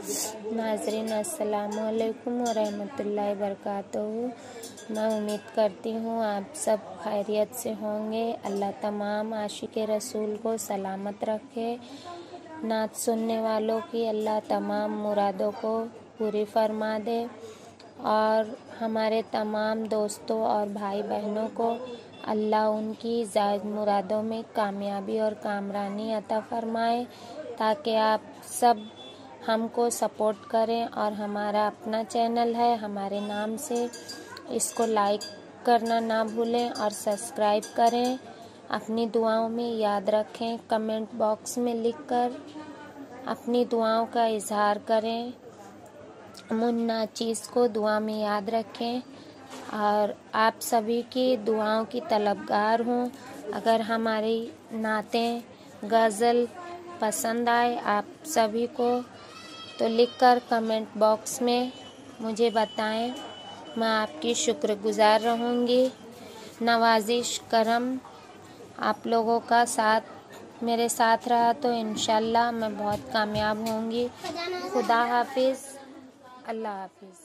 नाज़रीन अस्सलामु अलैकुम व रहमतुल्लाहि व बरकातहू। मैं उम्मीद करती हूँ आप सब खैरियत से होंगे। अल्लाह तमाम आशिक़े रसूल को सलामत रखे। नात सुनने वालों की अल्लाह तमाम मुरादों को पूरी फरमा दे और हमारे तमाम दोस्तों और भाई बहनों को अल्लाह उनकी ज़ायद मुरादों में कामयाबी और कामरानी अता फ़रमाए, ताकि आप सब हमको सपोर्ट करें। और हमारा अपना चैनल है, हमारे नाम से, इसको लाइक करना ना भूलें और सब्सक्राइब करें। अपनी दुआओं में याद रखें, कमेंट बॉक्स में लिखकर अपनी दुआओं का इजहार करें। मुन्ना चीज़ को दुआ में याद रखें और आप सभी की दुआओं की तलबगार हूँ। अगर हमारी नातें गज़ल पसंद आए आप सभी को तो लिखकर कमेंट बॉक्स में मुझे बताएं, मैं आपकी शुक्रगुज़ार रहूँगी। नवाजिश करम आप लोगों का साथ मेरे साथ रहा तो इंशाल्लाह मैं बहुत कामयाब होंगी। खुदा हाफिज़, अल्लाह हाफिज़।